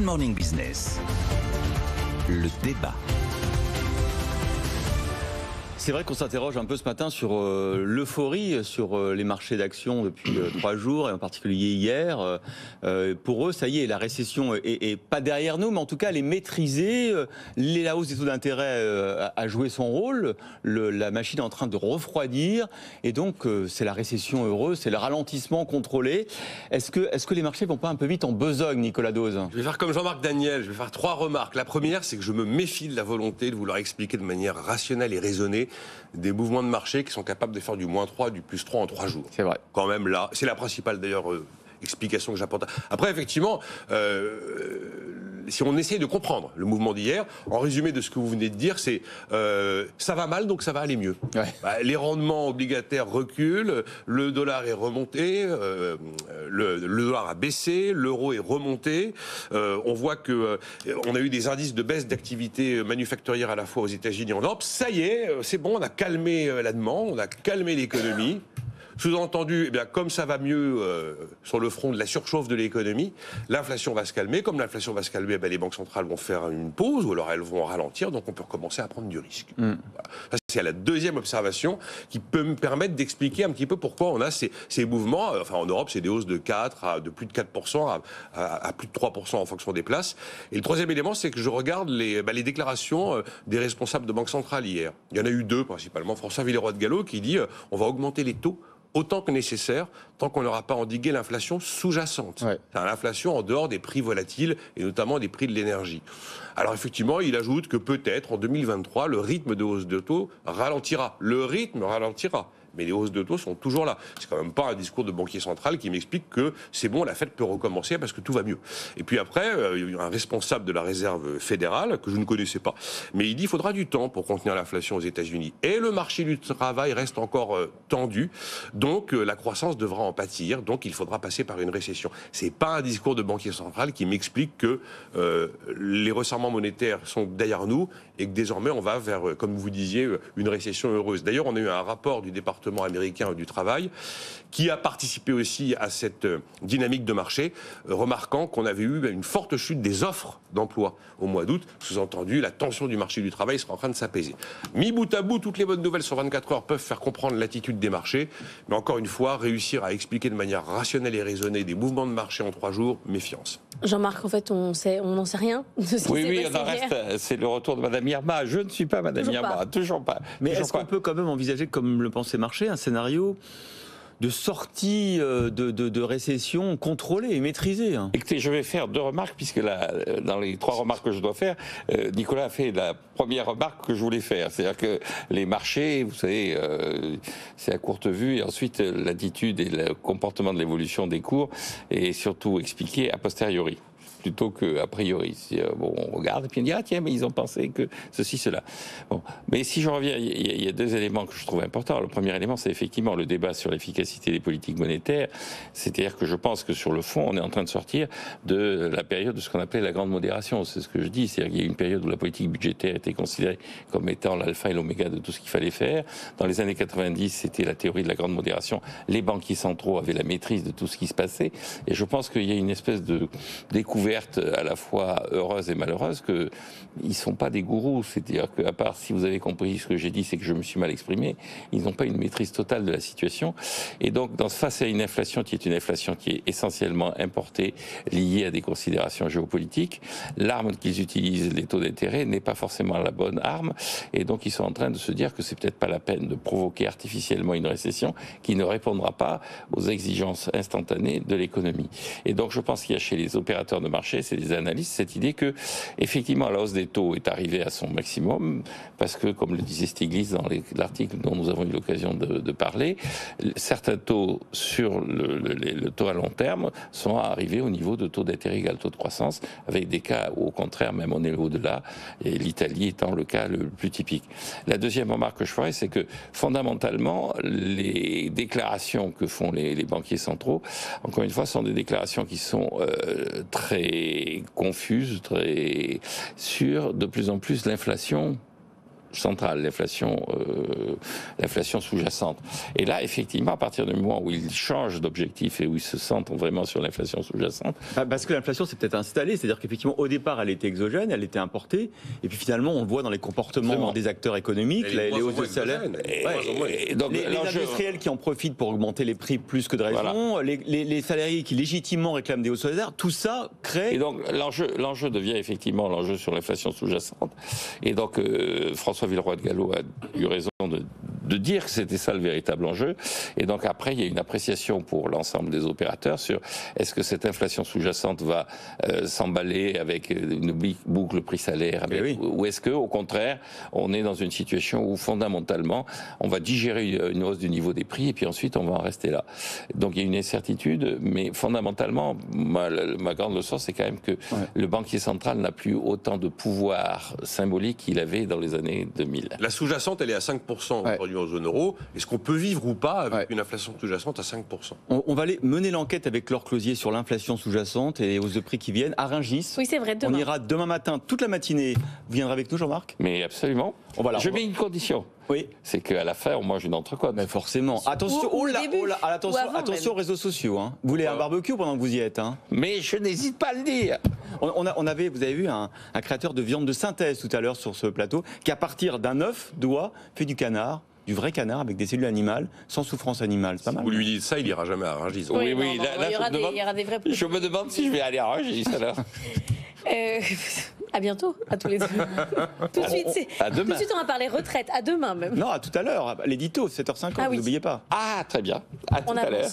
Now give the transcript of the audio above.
Morning Business, le débat. C'est vrai qu'on s'interroge un peu ce matin sur l'euphorie sur les marchés d'actions depuis 3 jours, et en particulier hier. Pour eux, ça y est, la récession est pas derrière nous, mais en tout cas, elle est maîtrisée. La hausse des taux d'intérêt a joué son rôle. La machine est en train de refroidir. Et donc, c'est la récession heureuse, c'est le ralentissement contrôlé. Est-ce que les marchés vont pas un peu vite en besogne, Nicolas Dose ? Je vais faire comme Jean-Marc Daniel, je vais faire 3 remarques. La première, c'est que je me méfie de la volonté de vouloir expliquer de manière rationnelle et raisonnée des mouvements de marché qui sont capables de faire du -3, du +3 en 3 jours. C'est vrai. Quand même là, c'est la principale d'ailleurs explication que j'apporte. Après, effectivement, si on essaie de comprendre le mouvement d'hier, en résumé de ce que vous venez de dire, c'est ça va mal, donc ça va aller mieux. Ouais. Les rendements obligataires reculent, le dollar est remonté, le dollar a baissé, l'euro est remonté. On voit que on a eu des indices de baisse d'activité manufacturière à la fois aux États-Unis et en Europe. Ça y est, c'est bon, on a calmé la demande, on a calmé l'économie. Sous-entendu, eh bien, comme ça va mieux sur le front de la surchauffe de l'économie, l'inflation va se calmer. Comme l'inflation va se calmer, eh bien, les banques centrales vont faire une pause, ou alors elles vont ralentir, donc on peut recommencer à prendre du risque. Voilà. Ça, c'est la deuxième observation qui peut me permettre d'expliquer un petit peu pourquoi on a ces mouvements. Enfin, en Europe, c'est des hausses de plus de 4% à plus de 3% en fonction des places. Et le troisième élément, c'est que je regarde les déclarations des responsables de banques centrales hier. Il y en a eu 2 principalement. François Villeroy de Galhau qui dit on va augmenter les taux autant que nécessaire, tant qu'on n'aura pas endigué l'inflation sous-jacente. Ouais. C'est l'inflation en dehors des prix volatiles, et notamment des prix de l'énergie. Alors effectivement, il ajoute que peut-être, en 2023, le rythme de hausse de taux ralentira. Le rythme ralentira. Mais les hausses de taux sont toujours là. C'est quand même pas un discours de banquier central qui m'explique que c'est bon, la Fed peut recommencer parce que tout va mieux. Et puis après, il y a un responsable de la Réserve fédérale, que je ne connaissais pas, mais il dit qu'il faudra du temps pour contenir l'inflation aux États-Unis. Et le marché du travail reste encore tendu, donc la croissance devra en pâtir, donc il faudra passer par une récession. C'est pas un discours de banquier central qui m'explique que les resserrements monétaires sont derrière nous et que désormais on va vers, comme vous disiez, une récession heureuse. D'ailleurs, on a eu un rapport du département américain du travail, qui a participé aussi à cette dynamique de marché, remarquant qu'on avait eu une forte chute des offres d'emploi au mois d'août, sous-entendu, la tension du marché du travail sera en train de s'apaiser. Mis bout à bout, toutes les bonnes nouvelles sur 24 heures peuvent faire comprendre l'attitude des marchés, mais encore une fois, réussir à expliquer de manière rationnelle et raisonnée des mouvements de marché en 3 jours, méfiance. Jean-Marc, en fait, on n'en sait rien de ce qui s'est passé hier. On en reste, c'est le retour de Madame Irma. Je ne suis pas Madame Irma, toujours pas. Mais est-ce qu'on peut quand même envisager, comme le pensait Marché, un scénario de sortie de récession contrôlée et maîtrisée? Écoutez, je vais faire 2 remarques, puisque dans les 3 remarques que je dois faire, Nicolas a fait la première remarque que je voulais faire. C'est-à-dire que les marchés, vous savez, c'est à courte vue, et ensuite l'attitude et le comportement de l'évolution des cours est surtout expliqué a posteriori, plutôt qu'a priori. Bon, on regarde et puis on dit ah tiens, mais ils ont pensé que ceci, cela. Bon, mais si je reviens, il y a 2 éléments que je trouve importants. Le premier élément, c'est effectivement le débat sur l'efficacité des politiques monétaires. C'est-à-dire que je pense que sur le fond, on est en train de sortir de la période de ce qu'on appelait la grande modération. C'est ce que je dis. C'est-à-dire qu'il y a eu une période où la politique budgétaire était considérée comme étant l'alpha et l'oméga de tout ce qu'il fallait faire. Dans les années 90, c'était la théorie de la grande modération. Les banquiers centraux avaient la maîtrise de tout ce qui se passait. Et je pense qu'il y a une espèce de découverte à la fois heureuse et malheureuse qu'ils ne sont pas des gourous. C'est-à-dire qu'à part, si vous avez compris ce que j'ai dit, c'est que je me suis mal exprimé, ils n'ont pas une maîtrise totale de la situation. Et donc, face à une inflation qui est essentiellement importée, liée à des considérations géopolitiques, l'arme qu'ils utilisent, les taux d'intérêt, n'est pas forcément la bonne arme. Et donc, ils sont en train de se dire que c'est peut-être pas la peine de provoquer artificiellement une récession qui ne répondra pas aux exigences instantanées de l'économie. Et donc, je pense qu'il y a chez les opérateurs de marché, c'est des analystes, cette idée que, effectivement, la hausse des taux est arrivée à son maximum, parce que, comme le disait Stiglitz dans l'article dont nous avons eu l'occasion de parler, certains taux sur le taux à long terme sont arrivés au niveau de taux d'intérêt égal taux de croissance, avec des cas où, au contraire, même on est au-delà, et l'Italie étant le cas le plus typique. La deuxième remarque que je ferai, c'est que, fondamentalement, les déclarations que font les banquiers centraux, encore une fois, sont des déclarations qui sont très confuses, très sur de plus en plus l'inflation centrale, l'inflation sous-jacente. Et là, effectivement, à partir du moment où ils changent d'objectif et où ils se sentent vraiment sur l'inflation sous-jacente... Parce que l'inflation s'est peut-être installée, c'est-à-dire qu'effectivement, au départ, elle était exogène, elle était importée, et puis finalement, on le voit dans les comportements des acteurs économiques, les hausses de salaire. Les industriels qui en profitent pour augmenter les prix plus que de raison, les salariés qui légitimement réclament des hausses de salaire, tout ça crée... Et donc, l'enjeu devient effectivement l'enjeu sur l'inflation sous-jacente. Et donc, François Villeroy de Galhau a eu raison de dire que c'était ça le véritable enjeu. Et donc après, il y a une appréciation pour l'ensemble des opérateurs sur est-ce que cette inflation sous-jacente va s'emballer avec une boucle prix-salaire, ou est-ce que, au contraire, on est dans une situation où fondamentalement, on va digérer une hausse du niveau des prix et puis ensuite on va en rester là. Donc il y a une incertitude, mais fondamentalement, ma grande leçon, c'est quand même que le banquier central n'a plus autant de pouvoir symbolique qu'il avait dans les années 2000. La sous-jacente, elle est à 5% aujourd'hui en zone euro. Est-ce qu'on peut vivre ou pas avec une inflation sous-jacente à 5%? On va aller mener l'enquête avec Laure Closier sur l'inflation sous-jacente et les hausses de prix qui viennent à Rungis. Oui, c'est vrai, demain. On ira demain matin, toute la matinée. Vous viendrez avec nous, Jean-Marc? Mais absolument. Je mets une condition. Oui. C'est qu'à la fin, on mange une entrecôte. Mais forcément. Attention, attention aux réseaux sociaux. Hein. Vous voulez un barbecue pendant que vous y êtes, hein? Mais je n'hésite pas à le dire. Vous avez vu un créateur de viande de synthèse tout à l'heure sur ce plateau, qui à partir d'un œuf d'oie fait du canard. Du vrai canard avec des cellules animales, sans souffrance animale, c'est pas mal. Vous lui dites ça, il ira jamais à Rungis. Oui, il y aura des vrais problèmes. Je me demande si je vais aller à Rungis alors. À bientôt, à tous les deux. Tout de suite, à demain. Tout de suite, on va parler retraite. À demain même. Non, à tout à l'heure. L'édito, 7h50, n'oubliez pas. Ah, très bien. À tout à l'heure.